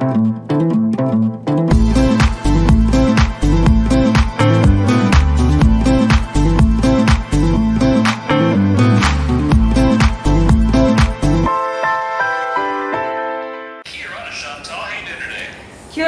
Kia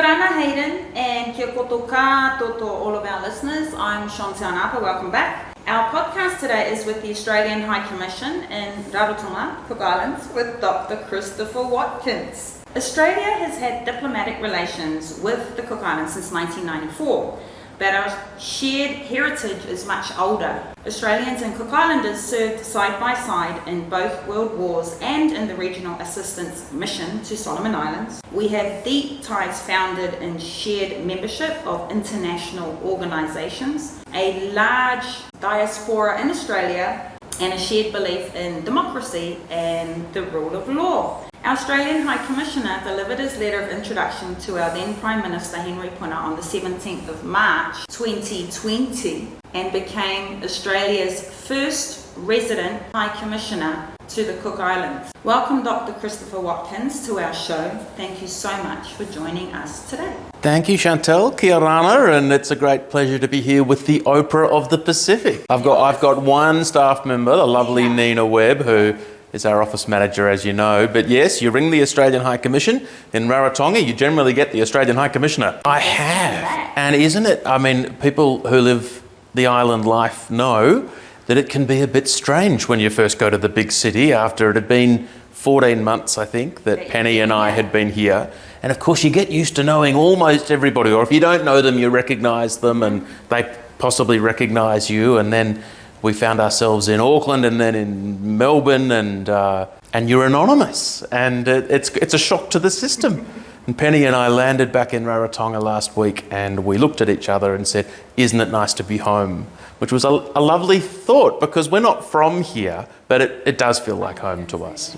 orana, Hayden, and kia koto kātou to all of our listeners. I'm Chantal Napa, welcome back. Our podcast today is with the Australian High Commission in Rarotonga, Cook Islands, with Dr. Christopher Watkins. Australia has had diplomatic relations with the Cook Islands since 1994, but our shared heritage is much older. Australians and Cook Islanders served side by side in both world wars and in the Regional Assistance Mission to Solomon Islands. We have deep ties founded in shared membership of international organisations, a large diaspora in Australia, and a shared belief in democracy and the rule of law. Our Australian High Commissioner delivered his letter of introduction to our then Prime Minister Henry Puna on the 17th of March 2020 and became Australia's first resident High Commissioner to the Cook Islands. Welcome Dr. Christopher Watkins to our show. Thank you so much for joining us today. Thank you, Chantal. Kia orana, and it's a great pleasure to be here with the Oprah of the Pacific. I've got one staff member, the lovely Nina Webb, who is our office manager, as you know. But yes, you ring the Australian High Commission in Rarotonga, you generally get the Australian High Commissioner. I have. And isn't it, I mean, people who live the island life know that it can be a bit strange when you first go to the big city after it had been 14 months, I think, that Penny and I had been here. And of course, you get used to knowing almost everybody, or if you don't know them, you recognise them and they possibly recognise you. And then we found ourselves in Auckland and then in Melbourne, and you're anonymous, and it's a shock to the system. And Penny and I landed back in Rarotonga last week, and we looked at each other and said, "Isn't it nice to be home?" Which was a lovely thought, because we're not from here, but it does feel like home to us.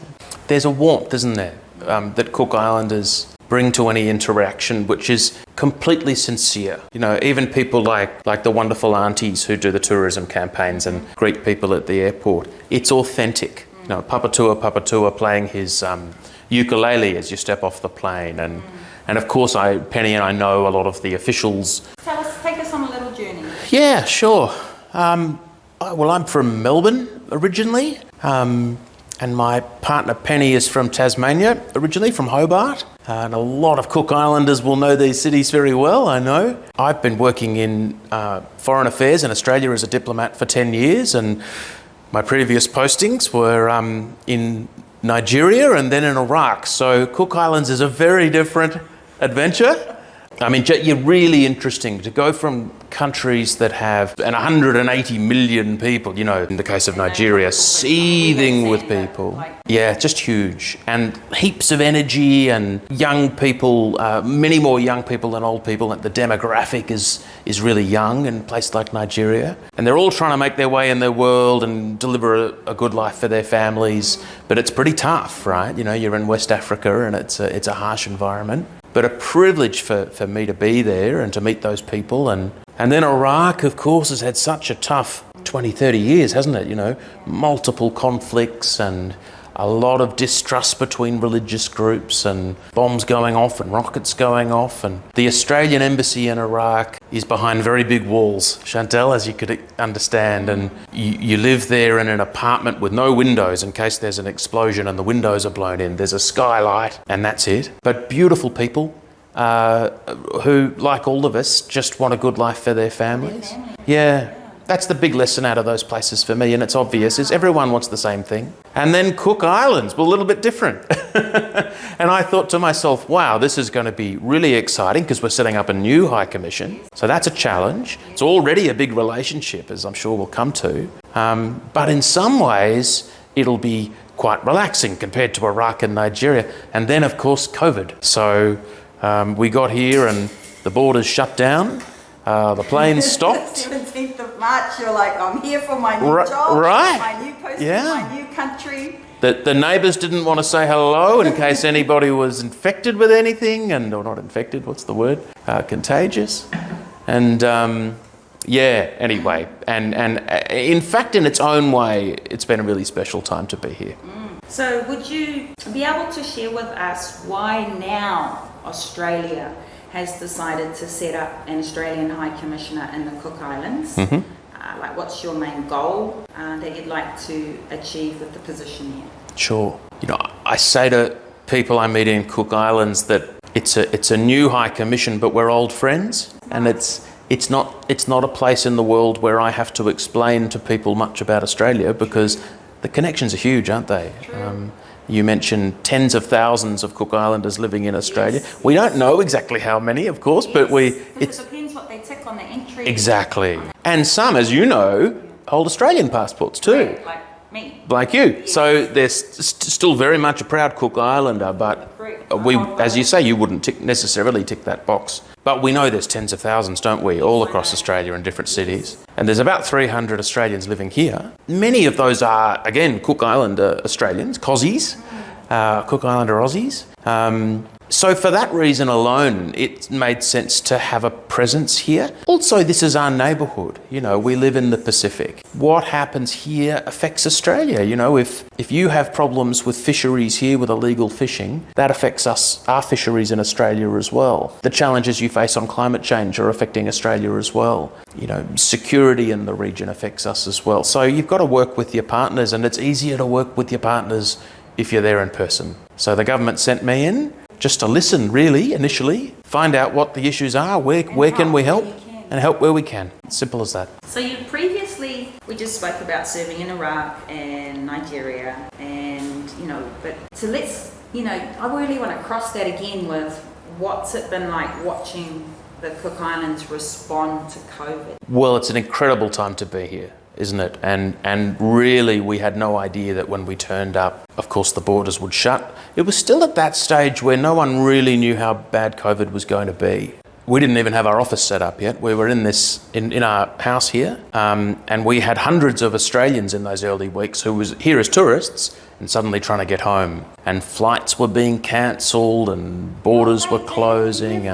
There's a warmth, isn't there, that Cook Islanders bring to any interaction, which is completely sincere. You know, even people like the wonderful aunties who do the tourism campaigns and greet people at the airport. It's authentic. You know, Papatua playing his ukulele as you step off the plane, and of course Penny and I know a lot of the officials. Take us on a little journey. Yeah, sure. Well, I'm from Melbourne originally. And my partner Penny is from Tasmania, originally from Hobart. And a lot of Cook Islanders will know these cities very well, I know. I've been working in foreign affairs in Australia as a diplomat for 10 years, and my previous postings were in Nigeria and then in Iraq. So Cook Islands is a very different adventure. I mean, you're really interesting to go from countries that have 180 million people, you know, in the case of Nigeria, seething with people. Yeah, just huge. And heaps of energy and young people, many more young people than old people. And the demographic is really young in a place like Nigeria. And they're all trying to make their way in their world and deliver a good life for their families. But it's pretty tough, right? You know, you're in West Africa and it's a harsh environment. But a privilege for me to be there and to meet those people. And then Iraq, of course, has had such a tough 20, 30 years, hasn't it? You know, multiple conflicts and a lot of distrust between religious groups and bombs going off and rockets going off. And the Australian embassy in Iraq is behind very big walls, Chantal, as you could understand. And you live there in an apartment with no windows in case there's an explosion and the windows are blown in. There's a skylight and that's it. But beautiful people who, like all of us, just want a good life for their families. Yeah. That's the big lesson out of those places for me, and it's obvious, is everyone wants the same thing. And then Cook Islands were a little bit different. And I thought to myself, wow, this is going to be really exciting because we're setting up a new High Commission. So that's a challenge. It's already a big relationship, as I'm sure we'll come to. But in some ways, it'll be quite relaxing compared to Iraq and Nigeria. And then, of course, COVID. So we got here and the borders shut down. The planes stopped. 17th of March, you're like, I'm here for my new job, my new post, my new country. The neighbours didn't want to say hello in case anybody was infected with anything, or not infected, what's the word? Contagious. And anyway. And in fact, in its own way, it's been a really special time to be here. So would you be able to share with us why now Australia has decided to set up an Australian High Commissioner in the Cook Islands. Like, what's your main goal that you'd like to achieve with the position here? Sure. You know, I say to people I meet in Cook Islands that it's a new High Commission, but we're old friends, and it's not a place in the world where I have to explain to people much about Australia, because the connections are huge, aren't they? You mentioned tens of thousands of Cook Islanders living in Australia. Yes. We don't know exactly how many, of course, but it depends what they tick on the entry. Exactly. And some, as you know, hold Australian passports too. Right, like me. Like you. Yes. So they're still very much a proud Cook Islander, but as you say, you wouldn't necessarily tick that box. But we know there's tens of thousands, don't we, all across Australia in different cities. And there's about 300 Australians living here. Many of those are, again, Cook Islander Australians, Aussies, Cook Islander Aussies. So for that reason alone, it made sense to have a presence here. Also, this is our neighbourhood. You know, we live in the Pacific. What happens here affects Australia. You know, if you have problems with fisheries here with illegal fishing, that affects our fisheries in Australia as well. The challenges you face on climate change are affecting Australia as well. You know, security in the region affects us as well. So you've got to work with your partners, and it's easier to work with your partners if you're there in person. So the government sent me in just to listen, really, initially, find out what the issues are, where can we help, and help where we can. Simple as that. So you previously, we just spoke about serving in Iraq and Nigeria, and, you know, I really want to cross that again with what's it been like watching the Cook Islands respond to COVID? Well, it's an incredible time to be here, isn't it? And really, we had no idea that when we turned up, of course, the borders would shut. It was still at that stage where no one really knew how bad COVID was going to be. We didn't even have our office set up yet. We were in our house here, and we had hundreds of Australians in those early weeks who was here as tourists and suddenly trying to get home. And flights were being cancelled and borders were closing.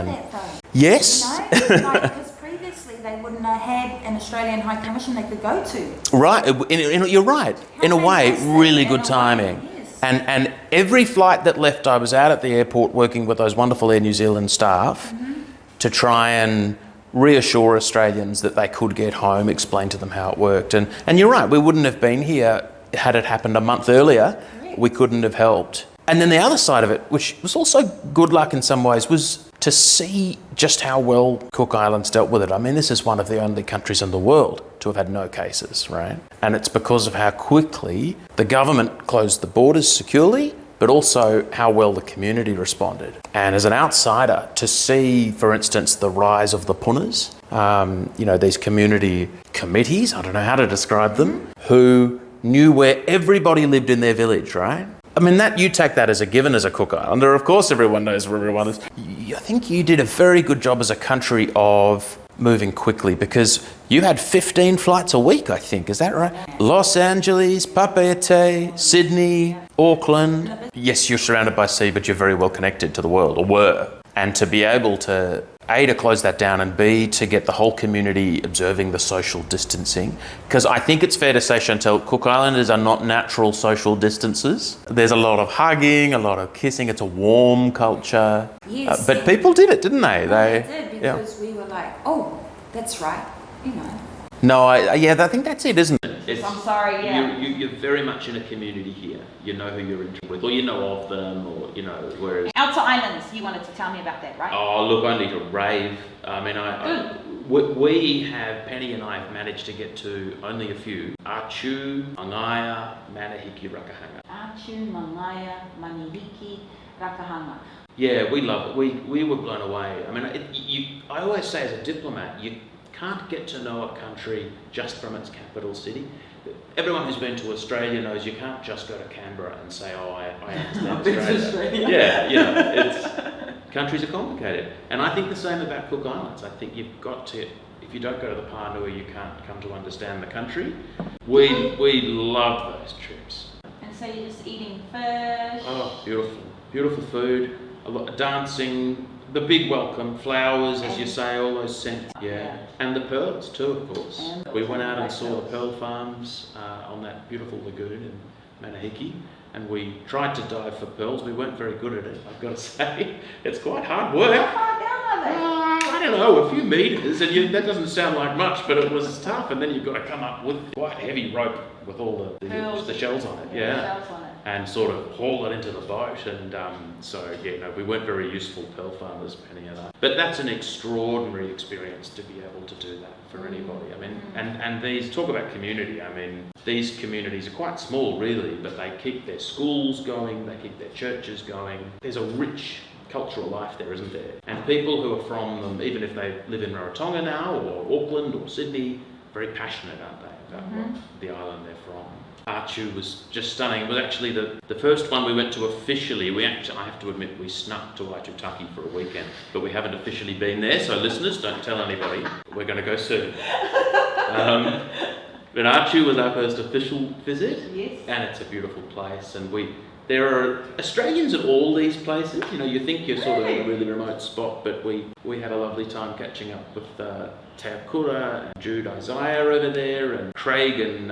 Yes. Because previously they wouldn't have had an Australian High Commission they could go to. Right, you're right. In a way, really good timing. And every flight that left, I was out at the airport working with those wonderful Air New Zealand staff to try and reassure Australians that they could get home, explain to them how it worked. And you're right, we wouldn't have been here had it happened a month earlier. We couldn't have helped. And then the other side of it, which was also good luck in some ways, was to see just how well Cook Islands dealt with it. I mean, this is one of the only countries in the world to have had no cases, right? And it's because of how quickly the government closed the borders securely, but also how well the community responded. And as an outsider, to see, for instance, the rise of the Punas, these community committees, I don't know how to describe them, who knew where everybody lived in their village, right? I mean, you take that as a given as a Cook Islander. Of course, everyone knows where everyone is. I think you did a very good job as a country of moving quickly, because you had 15 flights a week, I think. Is that right? Los Angeles, Papeete, Sydney, Auckland. Yes, you're surrounded by sea, but you're very well connected to the world, or were. And to be able to, A, to close that down, and B, to get the whole community observing the social distancing. Because I think it's fair to say, Chantel, Cook Islanders are not natural social distancers. There's a lot of hugging, a lot of kissing. It's a warm culture. Yes. But people did it, didn't they? They did, because we were like, oh, that's right, No, I think that's it, isn't it? I'm sorry, yeah. You're very much in a community here. You know who you're in with, or you know of them, or, whereas... Outer Islands, you wanted to tell me about that, right? Oh, look, I need to rave. I mean, we have, Penny and I have managed to get to only a few. Achu, Angaya, Manahiki, Rakahanga. Achu, Mangaya, Manihiki, Rakahanga. Yeah, we love it. We were blown away. I mean, I always say as a diplomat, you can't get to know a country just from its capital city. Everyone who's been to Australia knows you can't just go to Canberra and say, oh, I understand Australia. Countries are complicated. And I think the same about Cook Islands. I think you've got to, if you don't go to the Pārnui, you can't come to understand the country. We love those trips. And so you're just eating fish? Oh, beautiful. Beautiful food, a lot of dancing, the big welcome, flowers, as you say, all those scents. Yeah. And the pearls too, of course. We went out and saw the pearl farms on that beautiful lagoon in Manahiki. and we tried to dive for pearls. We weren't very good at it, I've got to say. It's quite hard work. How far down are they? I don't know, a few metres, and that doesn't sound like much, but it was tough. And then you've got to come up with quite heavy rope with all the shells on it, Yeah, shells on it. and sort of haul it into the boat. And we weren't very useful pearl farmers, Penny and I. But that's an extraordinary experience to be able to do that for anybody. I mean, and these, talk about community, I mean, these communities are quite small really, but they keep their schools going, they keep their churches going. There's a rich cultural life there, isn't there? And people who are from them, even if they live in Rarotonga now, or Auckland or Sydney, very passionate, aren't they, about what the island they're from. Archu was just stunning. It was actually the first one we went to officially. I have to admit, we snuck to Aitutaki for a weekend, but we haven't officially been there, so listeners, don't tell anybody. We're going to go soon. But Archu was our first official visit, Yes. and it's a beautiful place. And there are Australians at all these places. You know, you think you're sort of in a really remote spot, but we had a lovely time catching up with Teakura and Jude Isaiah over there, and Craig and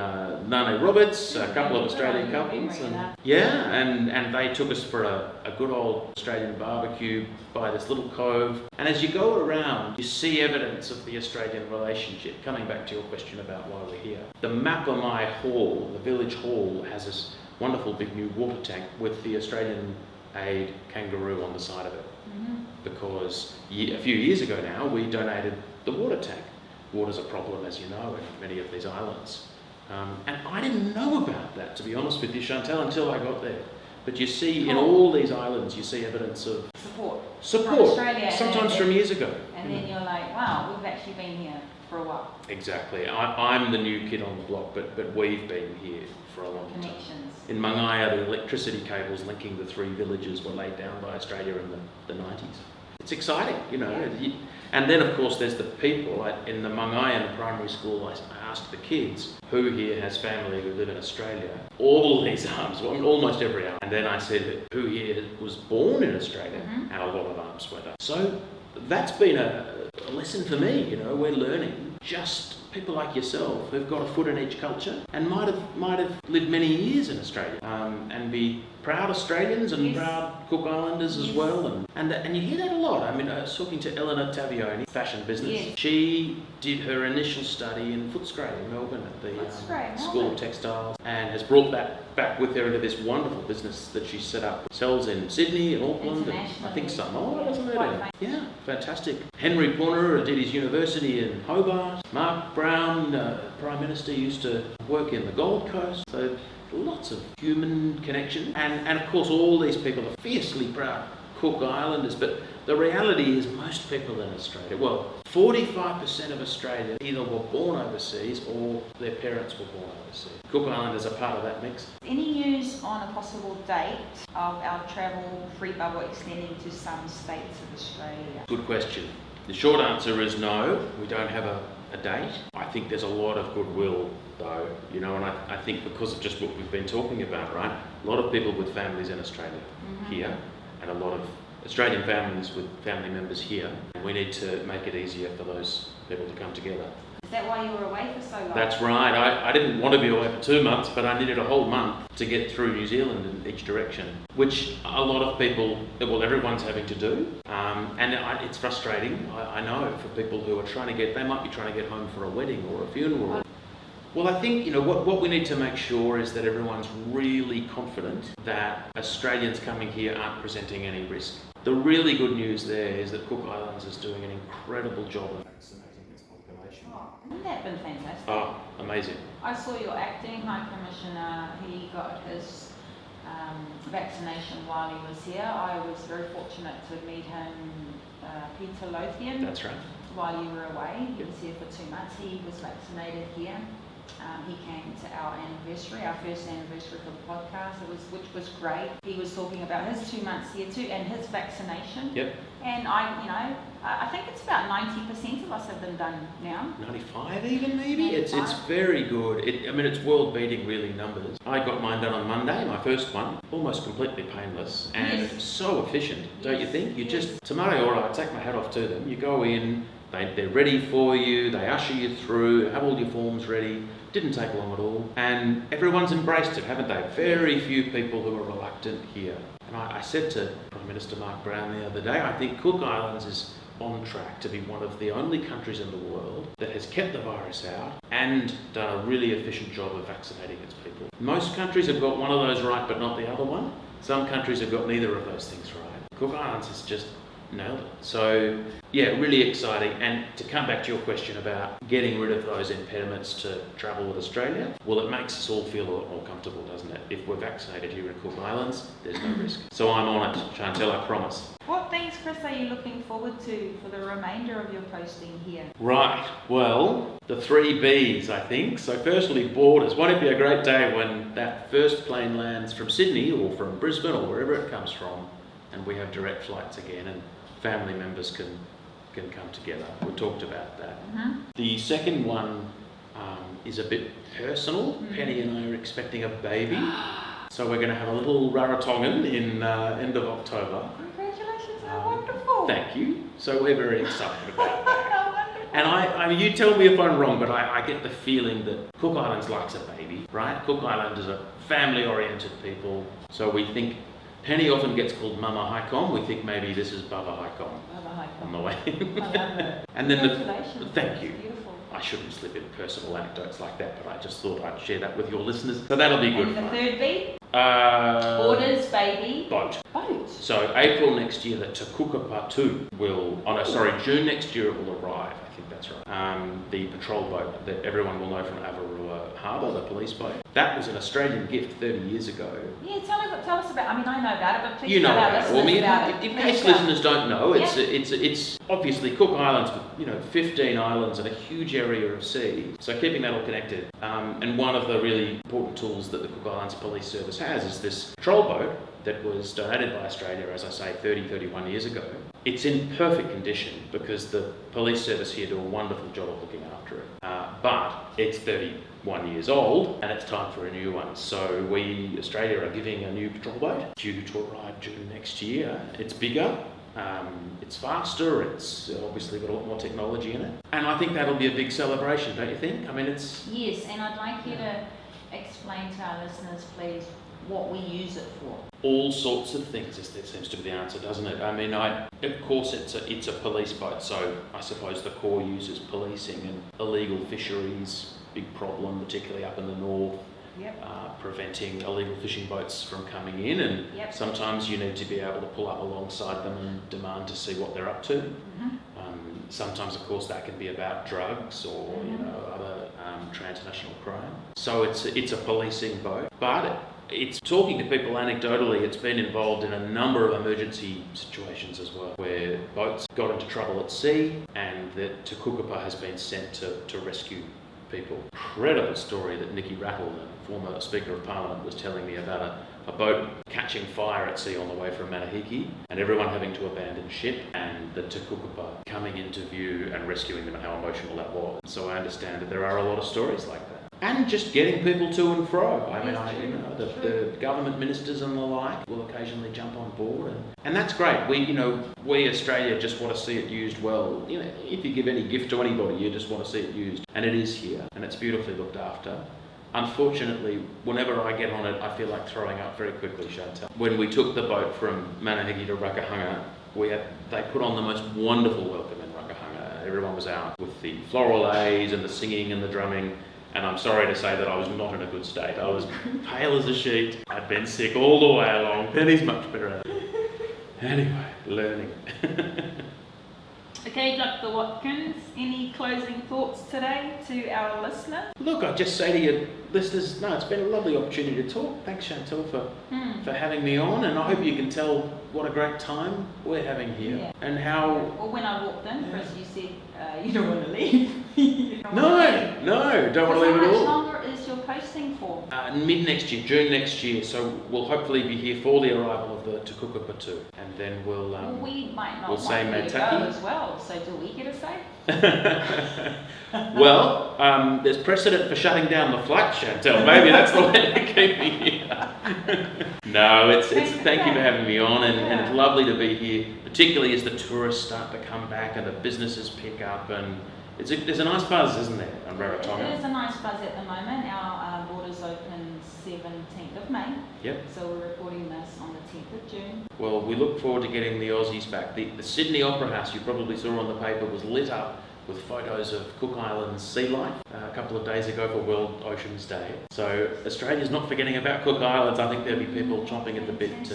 Nane Roberts, a couple of Australian couples. And they took us for a good old Australian barbecue by this little cove. And as you go around, you see evidence of the Australian relationship. Coming back to your question about why we're here. The Mapamai Hall, the village hall, has this wonderful big new water tank with the Australian aid kangaroo on the side of it. Because a few years ago now, we donated the water tank. Water's a problem, as you know, in many of these islands. And I didn't know about that, to be honest with you, Chantal, until I got there. But you see, in all these islands, you see evidence of support, from Australia, sometimes from years ago. And then you're like, wow, we've actually been here for a while. Exactly. I'm the new kid on the block, but we've been here for a long time. Connections. In Mangaya, the electricity cables linking the three villages were laid down by Australia in the 90s. It's exciting, you know. Yeah. And then, of course, there's the people. In the Mangayan primary school, I asked the kids, who here has family who live in Australia? All these arms, almost every arm. And then I said, who here was born in Australia? And a lot of arms went up. So that's been a lesson for me, you know. We're learning, just people like yourself who've got a foot in each culture and might have lived many years in Australia, and be proud Australians and proud Cook Islanders as well. And you hear that a lot. I mean, I was talking to Eleanor Tavioni, fashion business. Yes. She did her initial study in Footscray in Melbourne at the School of Textiles, and has brought that back with her into this wonderful business that she set up. Sells in Sydney and Auckland, and I think Samoa, doesn't it? Yeah, fantastic. Henry Puna did his university in Hobart. Mark Brown, Prime Minister, used to work in the Gold Coast. So lots of human connection. And of course, all these people are fiercely proud Cook Islanders. But the reality is most people in Australia, well, 45% of Australians either were born overseas or their parents were born overseas. Cook Islanders are part of that mix. Any news on a possible date of our travel free bubble extending to some states of Australia? Good question. The short answer is no, we don't have a date. I think there's a lot of goodwill though, you know, and I think because of just what we've been talking about, right? A lot of people with families in Australia here, and a lot of Australian families with family members here. We need to make it easier for those people to come together. Is that why you were away for so long? That's right. I didn't want to be away for 2 months, but I needed a whole month to get through New Zealand in each direction, which a lot of people, well, everyone's having to do. And it's frustrating, I know, for people who are they might be trying to get home for a wedding or a funeral. Well, I think, you know, what we need to make sure is that everyone's really confident that Australians coming here aren't presenting any risk. The really good news there is that Cook Islands is doing an incredible job of vaccinating its population. Oh, hasn't that been fantastic? Oh, amazing. I saw your acting High Commissioner, he got his vaccination while he was here. I was very fortunate to meet him, Peter Lothian. That's right. While you were away. He was here for 2 months. He was vaccinated here. He came to our anniversary, our first anniversary for the podcast, which was great. He was talking about his 2 months here too, and his vaccination. Yep. And I think it's about 90% of us have been done now. 95 even, maybe? 95. It's very good. It's world-beating, really, numbers. I got mine done on Monday, my first one, almost completely painless and so efficient, don't you think? You just, Te Māori Ora, I take my hat off to them. You go in, they're ready for you, they usher you through, have all your forms ready. Didn't take long at all. And everyone's embraced it, haven't they? Very few people who are reluctant here. And I said to Prime Minister Mark Brown the other day, I think Cook Islands is on track to be one of the only countries in the world that has kept the virus out and done a really efficient job of vaccinating its people. Most countries have got one of those right but not the other one. Some countries have got neither of those things right. Cook Islands has just nailed it. So yeah, really exciting. And to come back to your question about getting rid of those impediments to travel with Australia, well, it makes us all feel a lot more comfortable, doesn't it? If we're vaccinated here in Cook Islands, there's no risk. So I'm on it, Chantel, I promise. What things, Chris, are you looking forward to for the remainder of your posting here? Right, well, the 3 Bs, I think. So firstly, borders. Won't it be a great day when that first plane lands from Sydney or from Brisbane or wherever it comes from, and we have direct flights again and family members can come together. We talked about that. Mm-hmm. The second one is a bit personal. Mm-hmm. Penny and I are expecting a baby. So we're going to have a little Rarotongan in end of October. Congratulations, how wonderful. Thank you. So we're very excited about that. How wonderful. And I mean, you tell me if I'm wrong, but I get the feeling that Cook Islands likes a baby, right? Cook Islanders are family-oriented people. So we think Penny often gets called Mama Haikon. We think maybe this is Baba Haikon on the way. I love it. And then Congratulations. thank you. That's beautiful. I shouldn't slip in personal anecdotes like that, but I just thought I'd share that with your listeners. So that'll be good And the fun. third B? Borders, baby. boat. Boat. So April next year, the Te Kukapatu June next year it will arrive. I think that's right. The patrol boat that everyone will know from Avarua Harbour, the police boat. That was an Australian gift 30 years ago. Yeah, tell us about. I mean, I know about it, but please You know tell our about it. listeners Well, I mean, about it. in Please case tell. listeners don't know, it's obviously Cook Islands, 15 islands and a huge area of sea. So keeping that all connected. And one of the really important tools that the Cook Islands Police Service has is this patrol boat that was donated by Australia, as I say, 31 years ago. It's in perfect condition because the police service here do a wonderful job of looking after it. But it's 31 years old and it's time for a new one. So we, Australia, are giving a new patrol boat due to arrive June next year. It's bigger, it's faster, it's obviously got a lot more technology in it. And I think that'll be a big celebration, don't you think? I mean, it's... Yes, and I'd like you to explain to our listeners, please, what we use it for. All sorts of things, that seems to be the answer, doesn't it? I mean, of course it's a police boat, so I suppose the core uses policing and illegal fisheries, big problem, particularly up in the north. Yep. Preventing illegal fishing boats from coming in, and sometimes you need to be able to pull up alongside them and demand to see what they're up to. Mm-hmm. Sometimes, of course, that can be about drugs or other transnational crime. So it's a policing boat, but it's talking to people anecdotally. It's been involved in a number of emergency situations as well, where boats got into trouble at sea, and that Te Kukapa has been sent to rescue people. Incredible story that Nikki Rattle, the former Speaker of Parliament, was telling me about a boat catching fire at sea on the way from Manahiki and everyone having to abandon ship, and the Te Kukapa coming into view and rescuing them, and how emotional that was. So I understand that there are a lot of stories like that. And just getting people to and fro. I mean, the government ministers and the like will occasionally jump on board, and that's great. We Australia just want to see it used well. If you give any gift to anybody, you just want to see it used, and it is here, and it's beautifully looked after. Unfortunately, whenever I get on it, I feel like throwing up very quickly, Chantal. When we took the boat from Manahiki to Rakahanga, they put on the most wonderful welcome in Rakahanga. Everyone was out with the floral A's and the singing and the drumming. And I'm sorry to say that I was not in a good state. I was pale as a sheet. I'd been sick all the way along. Penny's much better. Anyway, learning. Okay, Dr. Watkins, any closing thoughts today to our listeners? Look, I'd just say to your listeners, no, it's been a lovely opportunity to talk. Thanks, Chantal, for having me on, and I hope you can tell what a great time we're having here. Yeah. And how... Well, when I walked in, Chris, you said you don't want to leave. No, don't want to leave at How much all. longer is your posting for? Mid next year, June next year, so we'll hopefully be here for the arrival of the Te Kuka Patu, and then we'll We might not we'll want say you to go Maitaki. as well, so do we get a say? Well, there's precedent for shutting down the flight, Chantel. Maybe that's the way to keep me here. No, it's thank you for having me on, and it's lovely to be here, particularly as the tourists start to come back and the businesses pick up, and there's a nice buzz, isn't there, on Rarotonga? It is a nice buzz at the moment. Our borders open 17th of May. Yep. So we're recording this on the 10th of June. Well, we look forward to getting the Aussies back. The Sydney Opera House, you probably saw on the paper, was lit up with photos of Cook Island's sea life a couple of days ago for World Oceans Day. So Australia's not forgetting about Cook Islands. I think there'll be people chomping at the bit to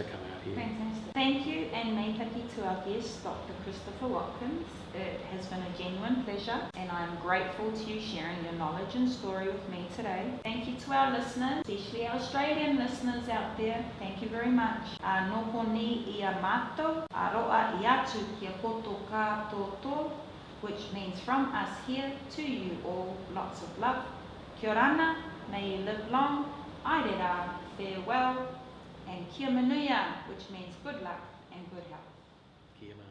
come out here. Fantastic. Thank you, and maitaki to our guest, Dr. Christopher Watkins. It has been a genuine pleasure, and I'm grateful to you sharing your knowledge and story with me today. Thank you to our listeners, especially our Australian listeners out there. Thank you very much. Noho ni ia mātou, aroa i atu kia koto katoto, which means from us here to you all, lots of love. Kia Orana, may you live long, airera, farewell, and kia manuia, which means good luck and good health. Kia mau.